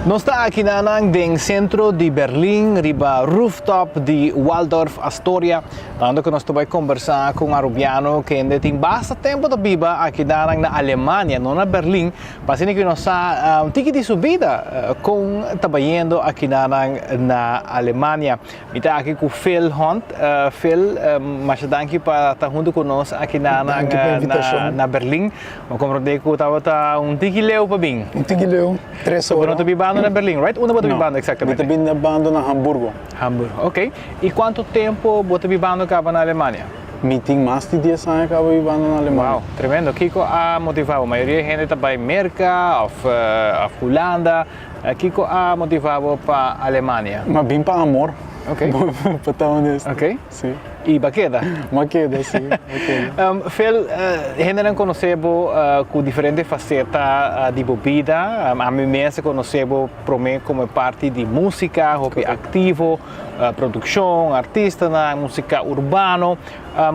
Nós está aqui no centro de Berlim, riba rooftop de Waldorf Astoria, onde nós vamos conversar com um arubiano que ainda tem bastante tempo de viva aqui na Alemanha, não na Berlim, mas que nós está ticket de subida com trabalhando aqui na Alemanha. E está aqui com Phil Hunt. Phil, mas danke para estar junto conosco aqui na Berlim. Eu compreendo que estava ticket leu para mim. Ticket leu, 3 horas. Na Berlim, right? Onde você vivendo exatamente? Eu estou vivendo na Hamburgo. Hamburgo, ok. E quanto tempo você vivendo cá na Alemanha? Eu tenho mais de 10 anos que eu vivendo na Alemanha. Wow, tremendo. Kiko a motivado? A maioria da gente está em América, ou Holanda. Kiko a motivado para a Alemanha? Mas vim para amor. Ok. Para estar honesto. Ok. Sim. E Baqueda? Baqueda, sim. Phil, a gente não conhecemos com diferentes facetas de bebida. A mim mesmo conhecemos como parte de música, hobby ativo, produção, artista na música urbana.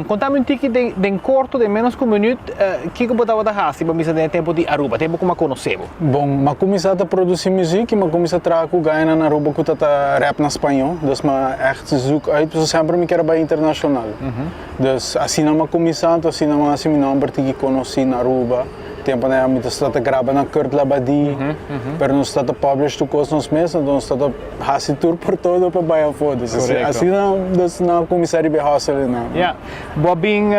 Contame um pouco de curto, de menos que um minuto, o que você estava fazendo para mim tempo de Aruba, tempo como conhecemos? Bom, eu comecei a produzir música e eu comecei a trabalhar com Gaina na Aruba que eu rap na espanhol. Então, eu echt zoek uit, dus sempre me quero para internacional. Dus assim não me começando, assim não assim meu nome que conheci na Aruba. Tempo né, eu estou a gravar na Kurt Labadi, mas não estou a publish tu coisas nos meses, então estou a fazer tour por todo para baixo foda. Assim não começar a hustle não. Yeah, bobin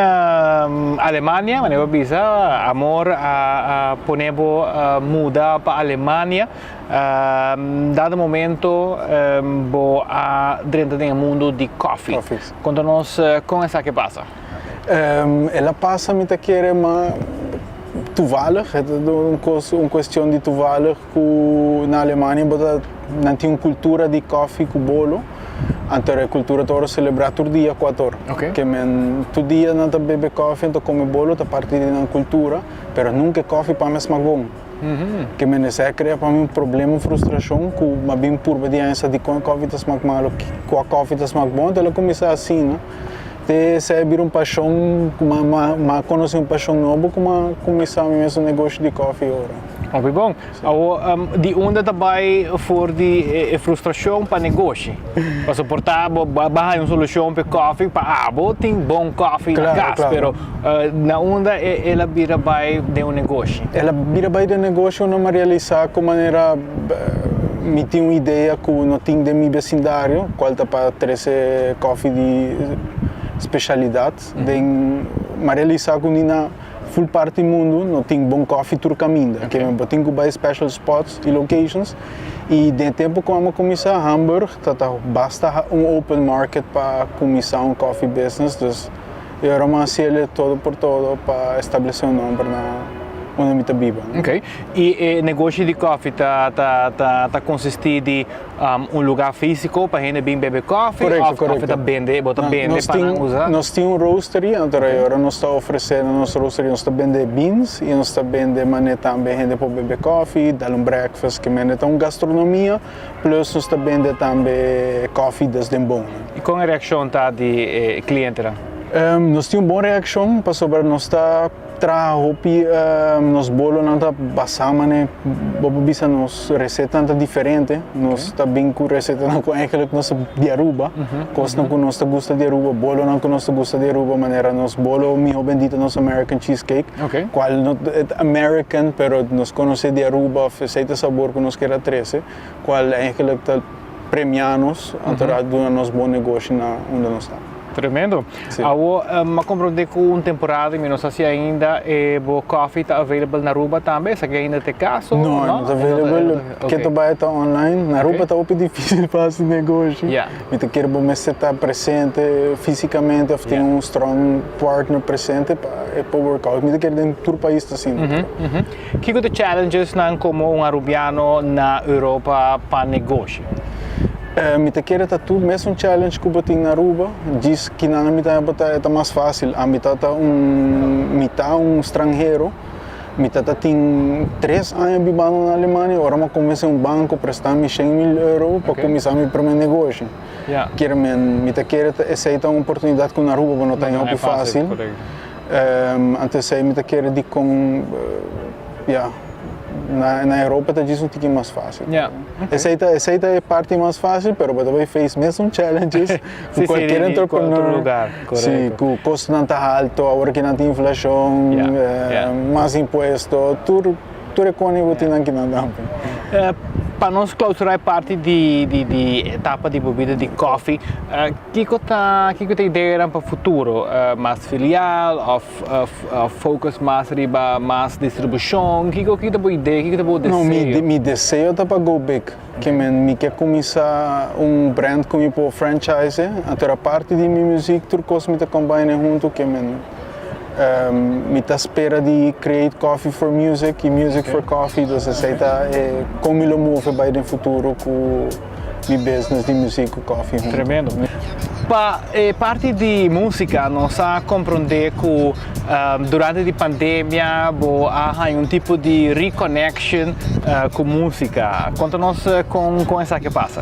Alemanha, mas eu bisa amor a ponebo muda para Alemanha. Dado momento, vou a dentro do mundo de coffee. Conta-nos como é que passa. Ela passa me querer mas toevallig, het is een kwestie die toevallig na Alemania não tem uma cultura de coffee com bolo, então a cultura toda celebrar todo dia 4 horas. Okay. Que men todo dia não tá bebe coffee, então come bolo, tá parte da cultura, mas nunca coffee para mesma bom. Que men essa cria para mim problema, frustração, que mas bem por obediência de com coffee tá smak malo, com a coffee tá smak bom, então ela começa assim, né? Se vir paixão, mas conheci paixão novo, como começar mesmo negócio de coffee agora. Oh, bom. De onde também for de frustração para negócio? Para suportar, barra uma solução para coffee, para tem bom coffee na casa, mas na onde ela vira bem de um negócio? Ela vira bem de negócio não me realizar com maneira me tinha uma ideia que não tinha de meu vecindário, qual está para trazer coffee de specialiteit. Maar realizar que na full parte do mundo não tem bom coffee turcaminda. Que eu tenho que special spots e locations. E de tempo quando eu comecei a Hamburgo, basta open market para começar coffee business. Dus eu era uma célula todo por todo para estabelecer nome na onde me vivo. Ok. E negócio de coffee tá consistir de lugar físico para a gente beber coffee? Correto. Coffee tá vende para usar? Nós temos uma roastery, então agora nós estamos oferecendo nossa roastery, nós estamos vendendo beans e nós estamos vendendo mané também gente para beber coffee, dar breakfast, que mané uma gastronomia, plus nós estamos vendendo também coffee desde bom. E qual é a reação de cliente? Nós temos uma boa reação para sobre nós está hopi nos bolo não tá basama né bobo bisa nos receita tá diferente nós tá bem com receita não com aquilo que nós de Aruba coisa não que nós gosta de Aruba bolo não que nós gosta de Aruba maneira nos bolo meu bendito nos American cheesecake qual não é American pero nos conhece de Aruba aceita sabor que nós quer 13 qual é aquilo que tá premianos então do nosso bom negócio na onde nós está. Tremendo. Mas compreendo que uma temporada, não sei se ainda o coffee está available na Aruba também, se ainda tem caso? Não está available, porque tu vai estar online, na Aruba está muito difícil para esse negócio. Então quero estar presente fisicamente, ter strong partner presente para workout. Eu quero em todo o país assim. Que tipo de challenges como arubiano na Europa para negócio? Me quero tudo mesmo challenge que eu tenho na Aruba, diz que na mitad é mais fácil, a mitad estrangeiro, mitad tem 3 anos vivendo na Alemanha, agora eu comecei banco prestar-me 100.000 euros para começar meu primeiro negócio. Quero aceitar uma oportunidade que na Aruba não tem algo fácil. Antes me quero de com na Europa tá disso um pouquinho mais fácil. Yeah. Essa aí é a parte mais fácil, mas também fez mesmo challenges com qualquer entrepreneur. Outro lugar, Sim, com o custo não está alto, agora que não tem inflação, mais imposto, tudo econômico tem aqui na Dampa. Para nós clausurar parte de etapa de bebida de coffee, que tem ideia para o futuro? Mais filial, focus mais riba, mais distribuição? Que tem boa ideia, que tem boa desejo? Não, meu desejo é para go big. Que me quer começar brand como franchise, a parte de minha música, tudo que me combina junto, que me tá espera de create coffee for music e music for coffee, então aceita como eu move para o futuro com meu business de música e coffee. Tremendo. Pa parte de música, nós compreender que durante a pandemia há tipo de reconnection com música. Conta-nos com essa que passa.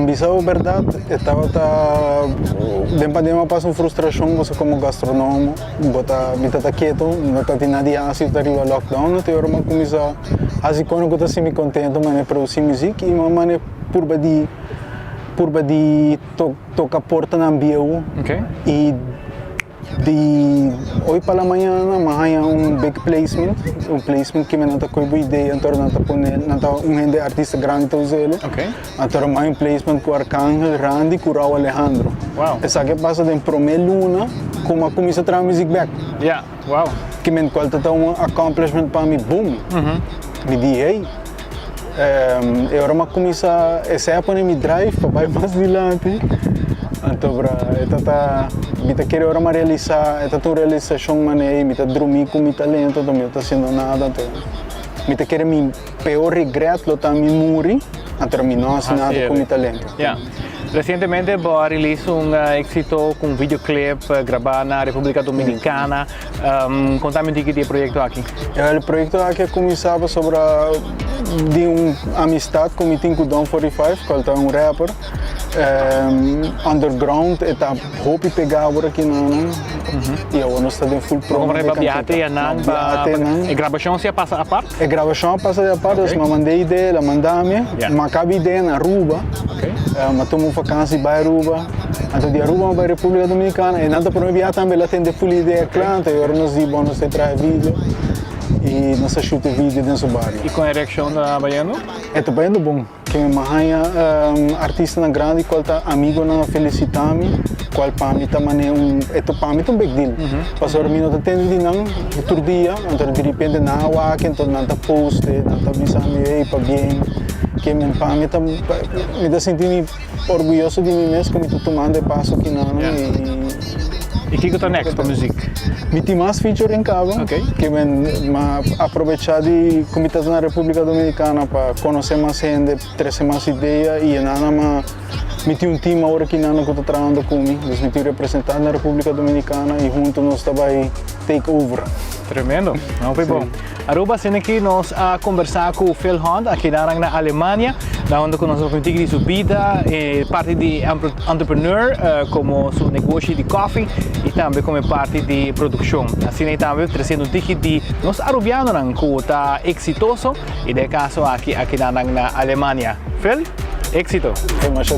Bisa a verdade, estava da pandemia passa uma frustração você como gastrônomo, me tá quieto, não tá nada de ácido, arriba lockdown, até agora eu começar assim quando eu tô assim contente, mas produzir música e mas por de tocar porta na bio e de hoje para amanhã mas big placement que me não tá com boa ideia então não tá rende artista grande tá usando então mais placement com Arcángel Randy com Raul Alejandro essa que passa de primeira luna como a começa a trazer music back que me qual tá um accomplishment para mim boom me di hey agora eu começar essa é a me drive para vai mais adiante então me tá querendo agora realizar uma realização maneira me tá dormir com meu talento então me tá fazendo nada então me tá querendo meu pior regreto lo tá me muri a terminar nada com meu talento. Recentemente vou release éxito com videoclip gravado na República Dominicana. Contame um pouquinho do projeto aqui. O projeto aqui começava sobre de amistade com o Tinko Don 45, que é rapper. Underground, está hopi pegar agora aqui e eu não estou em full promo. Como para viajar a gravação se passa a parte? A gravação passa a parte, eu mandei ideia, ela mandou-me, mas acaba ideia na Aruba, mas tomo vacância em Aruba, então de Aruba para a República Dominicana, e nada para viajar também, ela tem de full ideia clara, e agora nós dizemos, nós traz vídeo, e nós shoot vídeo dentro do bar. E com a reação da Baiano? É também bom, que me arranha artista na grande, qual tá amigo na felicitami, qual para mim também é para mim um big deal. Passou a mim não tem de não, outro dia, então de repente na água, que então não tá post, não tá avisando ei para bem, que me para mim me dá sentindo orgulhoso de mim mesmo, como estou tomando passo aqui não E o que está next para a música? Me tem mais feature em Cabo, que me aproveitar de como está na República Dominicana para conhecer mais gente, trazer mais ideias e nada me tem time agora que não estou trabalhando comigo, me tem representado na República Dominicana e juntos nós estamos take over. Tremendo, não foi bom. Aruba, sendo que nós a conversar com o Phil Hunt aqui na Alemanha, onde nós vamos de sua vida, parte de entrepreneur, como seu negócio de coffee e também como parte de produção. Assim também trazendo um ticket de nós arubianos que está exitoso e de caso aqui na Alemanha. Phil, éxito. É mais